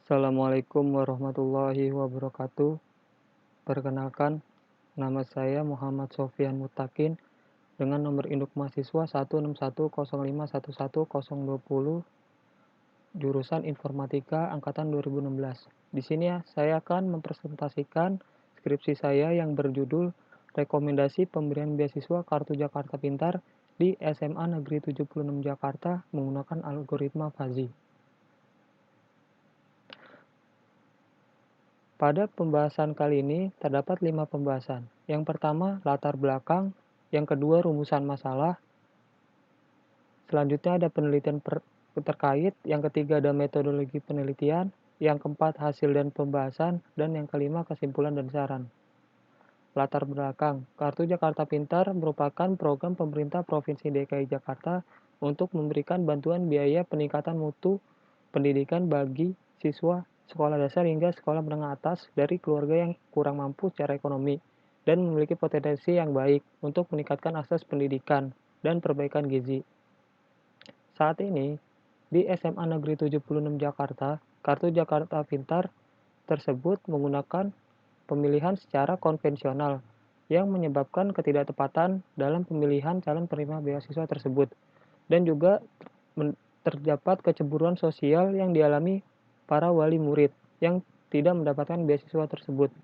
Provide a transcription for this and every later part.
Assalamualaikum warahmatullahi wabarakatuh. Perkenalkan, nama saya Muhammad Sofyan Mutakin dengan nomor induk mahasiswa 16105111020 jurusan Informatika angkatan 2016. Di sini saya akan mempresentasikan skripsi saya yang berjudul Rekomendasi Pemberian Beasiswa Kartu Jakarta Pintar di SMA Negeri 76 Jakarta menggunakan algoritma Fuzzy. Pada pembahasan kali ini terdapat 5 pembahasan. Yang pertama, latar belakang. Yang kedua, rumusan masalah. Selanjutnya ada penelitian terkait. Yang ketiga, ada metodologi penelitian. Yang keempat, hasil dan pembahasan. Dan yang kelima, kesimpulan dan saran. Latar belakang. Kartu Jakarta Pintar merupakan program pemerintah Provinsi DKI Jakarta untuk memberikan bantuan biaya peningkatan mutu pendidikan bagi siswa sekolah dasar hingga sekolah menengah atas dari keluarga yang kurang mampu secara ekonomi dan memiliki potensi yang baik untuk meningkatkan akses pendidikan dan perbaikan gizi. Saat ini, di SMA Negeri 76 Jakarta, Kartu Jakarta Pintar tersebut menggunakan pemilihan secara konvensional yang menyebabkan ketidaktepatan dalam pemilihan calon penerima beasiswa tersebut dan juga terdapat kecemburuan sosial yang dialami para wali murid yang tidak mendapatkan beasiswa tersebut.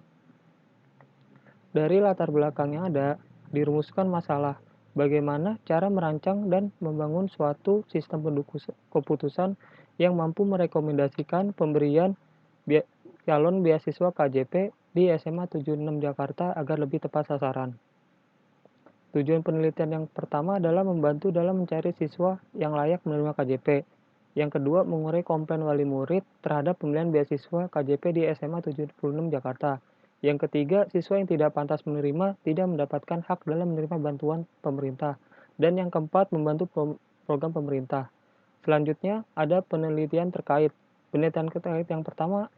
Dari latar belakang yang ada, dirumuskan masalah bagaimana cara merancang dan membangun suatu sistem keputusan yang mampu merekomendasikan pemberian calon beasiswa KJP di SMA 76 Jakarta agar lebih tepat sasaran. Tujuan penelitian yang pertama adalah membantu dalam mencari siswa yang layak menerima KJP. Yang kedua, mengurai komplain wali murid terhadap pemilihan beasiswa KJP di SMA 76 Jakarta. Yang ketiga, siswa yang tidak pantas menerima tidak mendapatkan hak dalam menerima bantuan pemerintah. Dan yang keempat, membantu program pemerintah. Selanjutnya, ada penelitian terkait. Penelitian terkait yang pertama,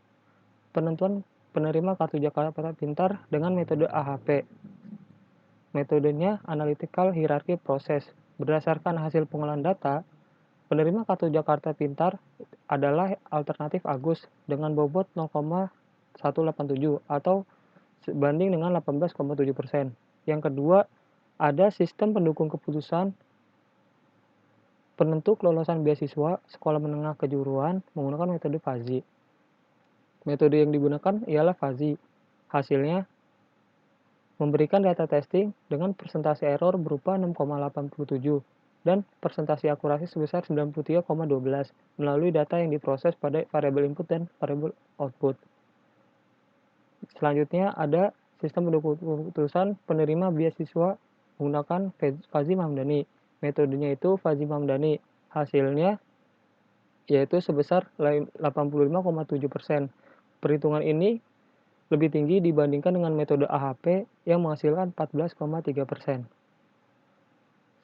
penentuan penerima Kartu Jakarta Pintar dengan metode AHP. Metodenya Analytical Hierarchy Process. Berdasarkan hasil pengolahan data, penerima Kartu Jakarta Pintar adalah alternatif Agus dengan bobot 0,187 atau sebanding dengan 18,7%. Yang kedua, ada sistem pendukung keputusan penentu kelolosan beasiswa sekolah menengah kejuruan menggunakan metode Fuzzy. Metode yang digunakan ialah Fuzzy. Hasilnya memberikan data testing dengan persentase error berupa 6,87 dan persentase akurasi sebesar 93,12 melalui data yang diproses pada variabel input dan variabel output. Selanjutnya ada sistem pendukung keputusan penerima beasiswa menggunakan Fuzzy Mamdani. Metodenya itu Fuzzy Mamdani. Hasilnya yaitu sebesar 85,7%. Perhitungan ini lebih tinggi dibandingkan dengan metode AHP yang menghasilkan 14,3%.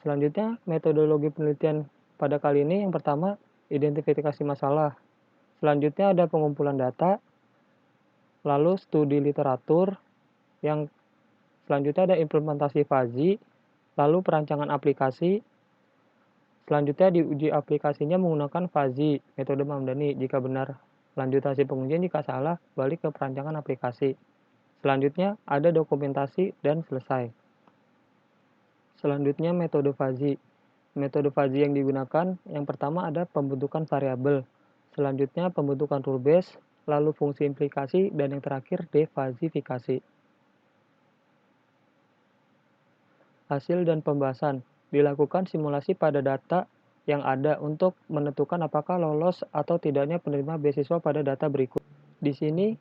Selanjutnya, metodologi penelitian pada kali ini yang pertama, identifikasi masalah. Selanjutnya ada pengumpulan data, lalu studi literatur, yang selanjutnya ada implementasi Fuzzy, lalu perancangan aplikasi. Selanjutnya diuji aplikasinya menggunakan Fuzzy, metode Mamdani. Jika benar, lanjut hasil pengujian, jika salah, balik ke perancangan aplikasi. Selanjutnya ada dokumentasi dan selesai. Selanjutnya metode Fuzzy. Metode Fuzzy yang digunakan yang pertama ada pembentukan variabel. Selanjutnya pembentukan rule base, lalu fungsi implikasi, dan yang terakhir defuzzifikasi. Hasil dan pembahasan. Dilakukan simulasi pada data yang ada untuk menentukan apakah lolos atau tidaknya penerima beasiswa pada data berikut. Di sini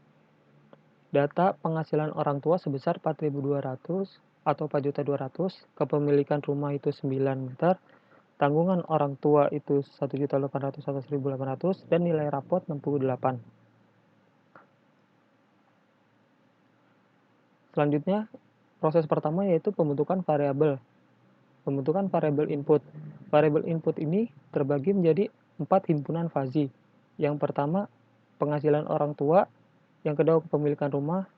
data penghasilan orang tua sebesar 4.200 atau 4.200, kepemilikan rumah itu 9 meter, tanggungan orang tua itu 1.800 atau 1.800, dan nilai rapot 68. Selanjutnya, proses pertama yaitu pembentukan variabel. Pembentukan variabel input. Variabel input ini terbagi menjadi 4 himpunan Fuzzy. Yang pertama, penghasilan orang tua. Yang kedua, kepemilikan rumah.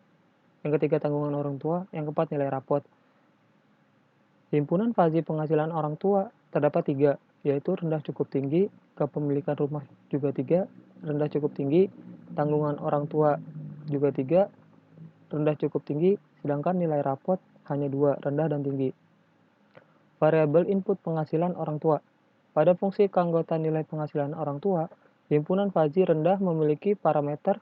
Yang ketiga, tanggungan orang tua. Yang keempat, nilai rapot. Himpunan Fuzzy penghasilan orang tua terdapat 3, yaitu rendah cukup tinggi, kepemilikan rumah juga 3, rendah cukup tinggi, tanggungan orang tua juga 3, rendah cukup tinggi, sedangkan nilai rapot hanya 2, rendah dan tinggi. Variabel input penghasilan orang tua. Pada fungsi keanggotaan nilai penghasilan orang tua, himpunan Fuzzy rendah memiliki parameter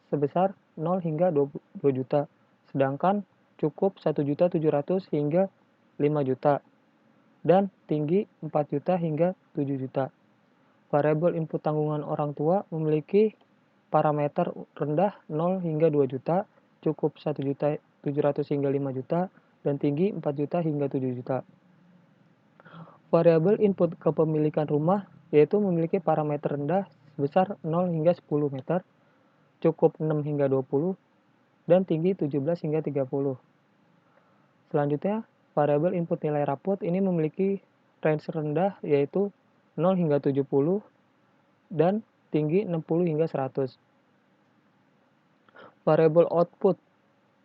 sebesar 0 hingga 2 juta, sedangkan cukup 1.700.000 hingga 5 juta, dan tinggi 4 juta hingga 7 juta. Variabel input tanggungan orang tua memiliki parameter rendah 0 hingga 2 juta, cukup 1.700.000 hingga 5 juta, dan tinggi 4 juta hingga 7 juta. Variabel input kepemilikan rumah yaitu memiliki parameter rendah sebesar 0 hingga 10 meter, cukup 6 hingga 20, dan tinggi 17 hingga 30. Selanjutnya, variabel input nilai rapot ini memiliki range rendah yaitu 0 hingga 70 dan tinggi 60 hingga 100. Variabel output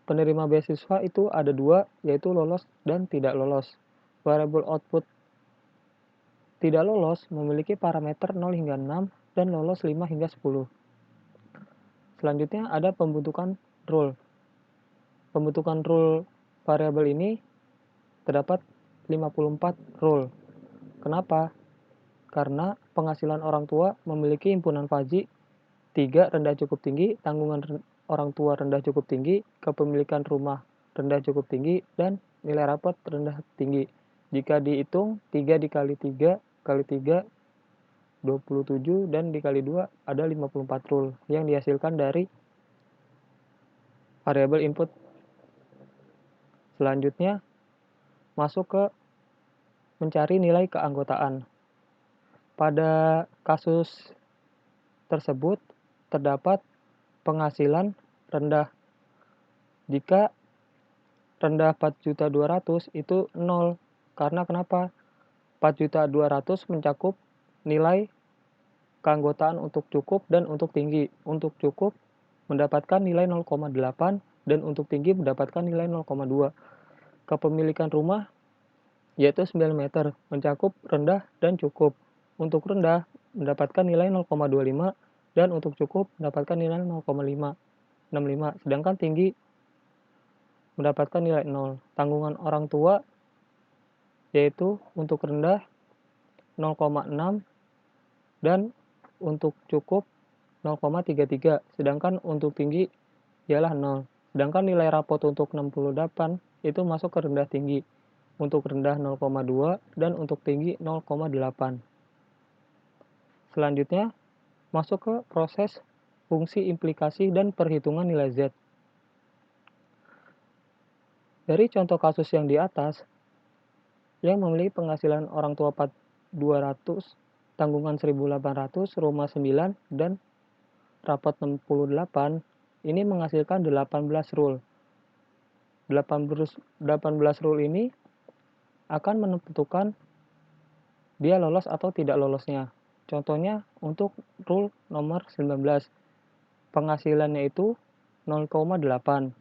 penerima beasiswa itu ada 2, yaitu lolos dan tidak lolos. Variabel output tidak lolos memiliki parameter 0 hingga 6 dan lolos 5 hingga 10. Selanjutnya ada pembentukan rule. Pembentukan rule variabel ini terdapat 54 rule. Kenapa? Karena penghasilan orang tua memiliki himpunan Fuzzy 3, rendah cukup tinggi, tanggungan orang tua rendah cukup tinggi, kepemilikan rumah rendah cukup tinggi, dan nilai rapot rendah tinggi. Jika dihitung 3 dikali 3 kali 3 27 dan dikali 2 ada 54 rule yang dihasilkan dari variabel input. Selanjutnya masuk ke mencari nilai keanggotaan. Pada kasus tersebut terdapat penghasilan rendah. Jika rendah 4.200.000 itu 0. Karena kenapa? 4.200.000 mencakup nilai keanggotaan untuk cukup dan untuk tinggi. Untuk cukup mendapatkan nilai 0,8 dan untuk tinggi mendapatkan nilai 0,2. Kepemilikan rumah yaitu 9 meter mencakup rendah dan cukup. Untuk rendah mendapatkan nilai 0,25 dan untuk cukup mendapatkan nilai 0,565. Sedangkan tinggi mendapatkan nilai 0. Tanggungan orang tua yaitu untuk rendah 0,6 dan untuk cukup 0,33, sedangkan untuk tinggi ialah 0. Sedangkan nilai rapot untuk 68 itu masuk ke rendah tinggi, untuk rendah 0,2 dan untuk tinggi 0,8. Selanjutnya masuk ke proses fungsi implikasi dan perhitungan nilai Z. Dari contoh kasus yang di atas, yang memiliki penghasilan orang tua 4.200, tanggungan 1.800, rumah 9, dan rapot 68, ini menghasilkan 18 rule. 18 rule ini akan menentukan dia lolos atau tidak lolosnya. Contohnya untuk rule nomor 19, penghasilannya itu 0,8,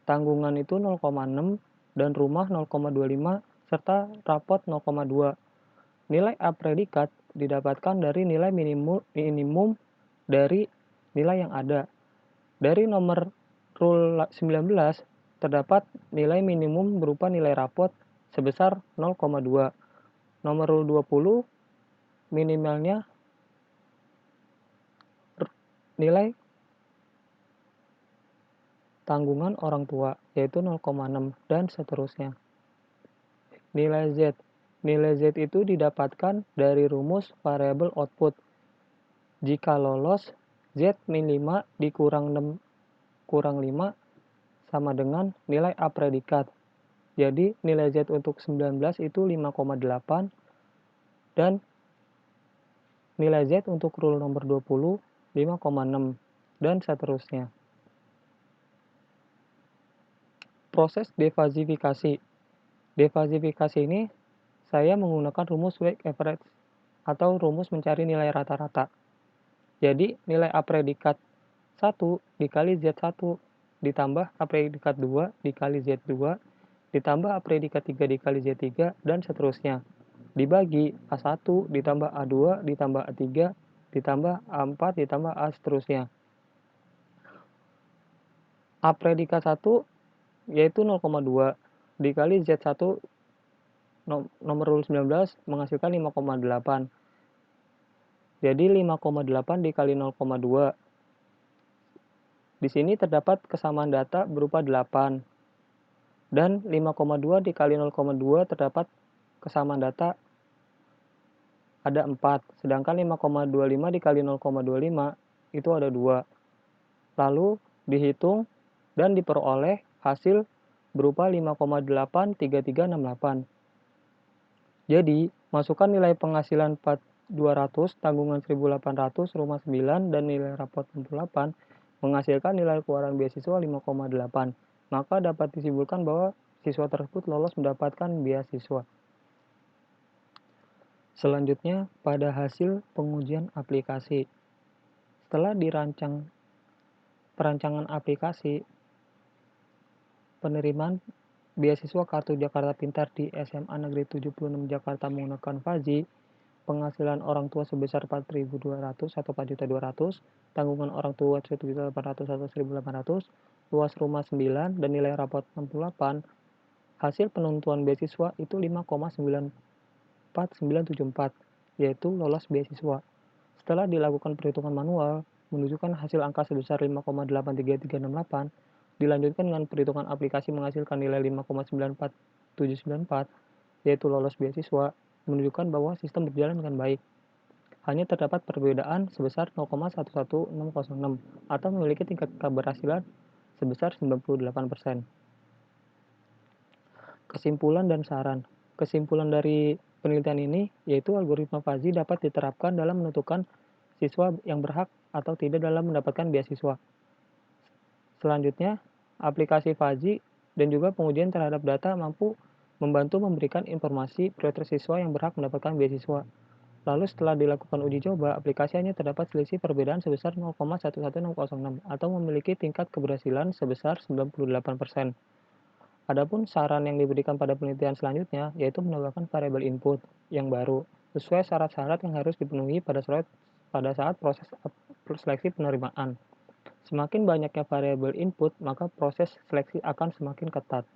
tanggungan itu 0,6, dan rumah 0,25, serta rapot 0,2. Nilai A predikat didapatkan dari nilai minimum dari nilai yang ada. Dari nomor rule 19 terdapat nilai minimum berupa nilai rapot sebesar 0,2. Nomor rule 20 minimalnya nilai tanggungan orang tua yaitu 0,6 dan seterusnya. Nilai Z. Nilai Z itu didapatkan dari rumus variabel output. Jika lolos, Z min 5 dikurang 6 kurang 5 sama dengan nilai A predikat. Jadi nilai Z untuk 19 itu 5,8 dan nilai Z untuk rule nomor 20 5,6 dan seterusnya. Proses defasifikasi. Defasifikasi ini saya menggunakan rumus weighted average atau rumus mencari nilai rata-rata. Jadi nilai A predikat 1 dikali Z1 ditambah A predikat 2 dikali Z2 ditambah A predikat 3 dikali Z3 dan seterusnya. Dibagi A1 ditambah A2 ditambah A3 ditambah A4 ditambah A seterusnya. A predikat 1 yaitu 0,2 dikali Z1 nomor rule 19 menghasilkan 5,8. Jadi 5,8 dikali 0,2. Di sini terdapat kesamaan data berupa 8. Dan 5,2 dikali 0,2 terdapat kesamaan data ada 4. Sedangkan 5,25 dikali 0,25 itu ada 2. Lalu dihitung dan diperoleh hasil berupa 5,83368. Jadi, masukkan nilai penghasilan 200, tanggungan 1.800, rumah 9, dan nilai rapot 68 menghasilkan nilai keluaran beasiswa 5,8. Maka dapat disimpulkan bahwa siswa tersebut lolos mendapatkan beasiswa. Selanjutnya, pada hasil pengujian aplikasi. Setelah dirancang perancangan aplikasi, penerimaan beasiswa Kartu Jakarta Pintar di SMA Negeri 76 Jakarta menggunakan FAZI, penghasilan orang tua sebesar 4.200 atau 4.200, tanggungan orang tua 1.800 atau 1.800, luas rumah 9, dan nilai rapot 68, hasil penentuan beasiswa itu 5,94974, yaitu lolos beasiswa. Setelah dilakukan perhitungan manual, menunjukkan hasil angka sebesar 5,83368, dilanjutkan dengan perhitungan aplikasi menghasilkan nilai 5,94794, yaitu lolos beasiswa, menunjukkan bahwa sistem berjalan dengan baik. Hanya terdapat perbedaan sebesar 0,11606 atau memiliki tingkat keberhasilan sebesar 98%. Kesimpulan dan saran. Kesimpulan dari penelitian ini yaitu algoritma FAZI dapat diterapkan dalam menentukan siswa yang berhak atau tidak dalam mendapatkan beasiswa. Selanjutnya, aplikasi FAZI dan juga pengujian terhadap data mampu membantu memberikan informasi prioritas siswa yang berhak mendapatkan beasiswa. Lalu setelah dilakukan uji coba, aplikasi hanya terdapat selisih perbedaan sebesar 0,11606 atau memiliki tingkat keberhasilan sebesar 98%. Adapun saran yang diberikan pada penelitian selanjutnya yaitu menambahkan variabel input yang baru sesuai syarat-syarat yang harus dipenuhi pada saat proses seleksi penerimaan. Semakin banyaknya variabel input, maka proses seleksi akan semakin ketat.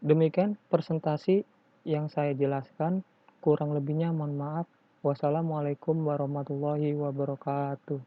Demikian presentasi yang saya jelaskan, kurang lebihnya mohon maaf. Wassalamualaikum warahmatullahi wabarakatuh.